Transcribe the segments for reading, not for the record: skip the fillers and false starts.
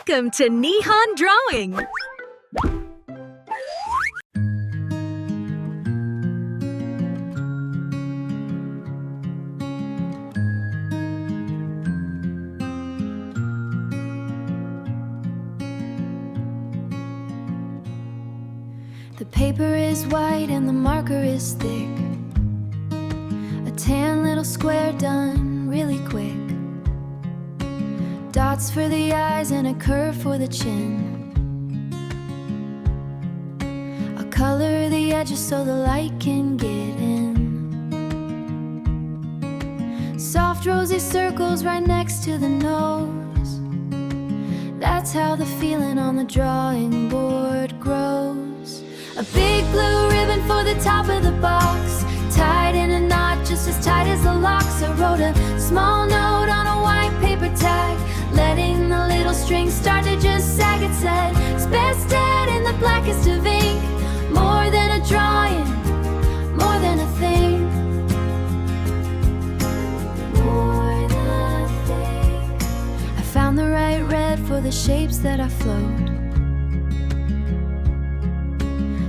Welcome to Nehan Drawing! The paper is white and the marker is thick. A tan little square done really quick. Dots for the eyes and a curve for the chin. I'll color the edges so the light can get in. Soft rosy circles right next to the nose. That's how the feeling on the drawing board grows. A big blue ribbon for the top of the box, tied in a knot just as tight as the locks. I wrote a small note on a white paper tag, letting the little string start to just sag. It said, it's best dead in the blackest of ink. More than a drawing, more than a thing. More than a thing. I found the right red for the shapes that I flowed.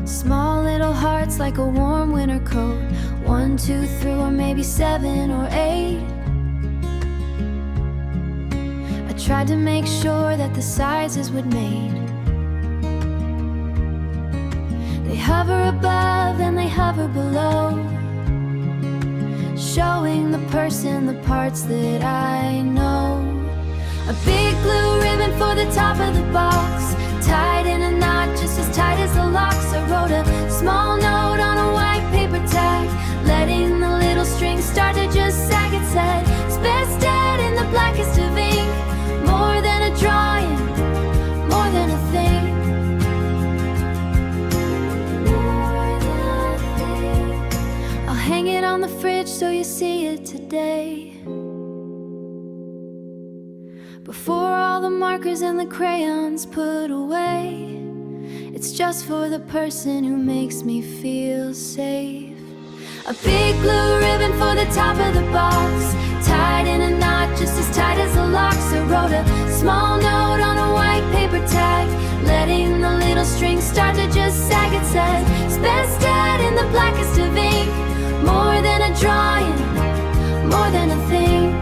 Small little hearts like a warm winter coat. 1, 2, 3, or maybe 7 or 8. I tried to make sure that the sizes would mate. They hover above and they hover below, showing the person the parts that I know. A big blue ribbon for the top of the box, tied in a knot just as tight as the locks. I wrote a small note on a white paper tag, letting the little string start to just sag. It said, it's best dead in the blackest of ink. More than a drawing, more than a thing. More than a thing. I'll hang it on the fridge so you see it today. Before all the markers and the crayons put away, it's just for the person who makes me feel safe. A big blue ribbon for the top of the box, tied in a knot just as tight as the locks. I wrote a small note on a white paper tag, letting the little string start to just sag. It said, it's best dead in the blackest of ink. More than a drawing, more than a thing.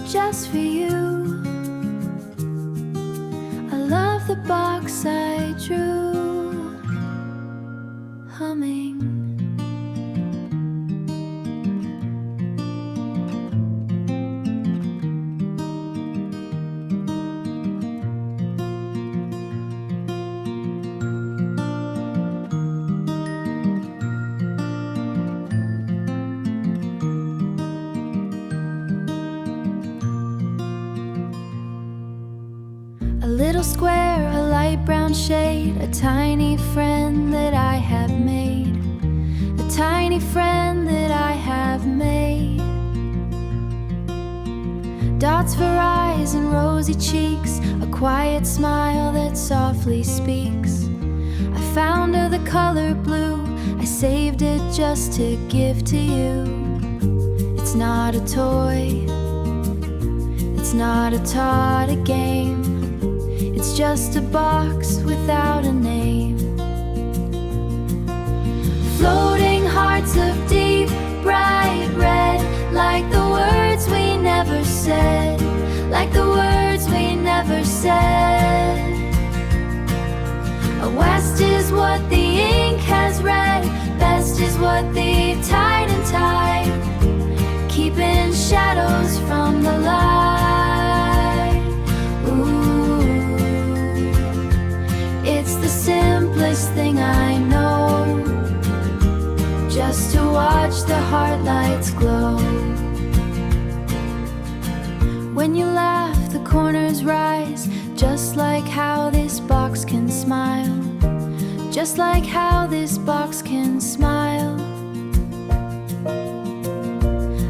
Just for you, I love the box I drew, humming. A little square, a light brown shade, a tiny friend that I have made. A tiny friend that I have made. Dots for eyes and rosy cheeks, a quiet smile that softly speaks. I found her the color blue, I saved it just to give to you. It's not a toy, it's not a toy, a game. It's just a box without a name. Floating hearts of deep, bright red, like the words we never said, like the words we never said. West is what the ink has read, best is what they've tied and tied, keeping shadows from the light. Ooh, it's the simplest thing I know, just to watch the heart lights glow. When you laugh, the corners rise, just like how this box can smile, just like how this box can smile.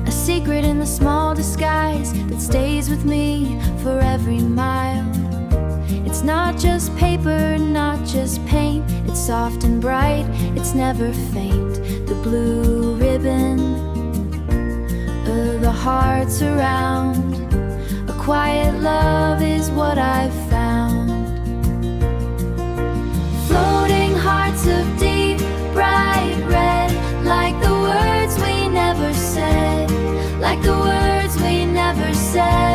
A secret in the small disguise that stays with me for every mile. It's not just paper, not just paint, it's soft and bright, it's never faint. The blue ribbon hearts around. A quiet love is what I've found. Floating hearts of deep, bright red, like the words we never said, like the words we never said.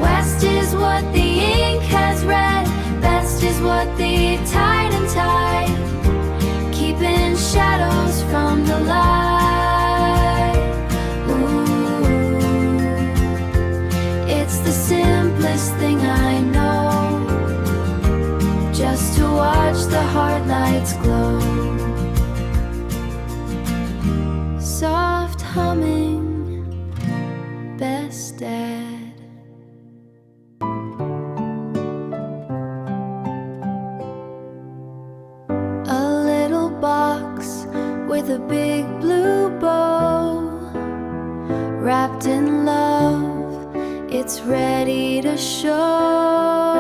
West is what the ink has read, best is what the tide and tide, keeping shadows from the light. Ooh, it's the simplest thing I know, just to watch the heart lights glow. Soft humming, best dad. With a big blue bow, wrapped in love, it's ready to show.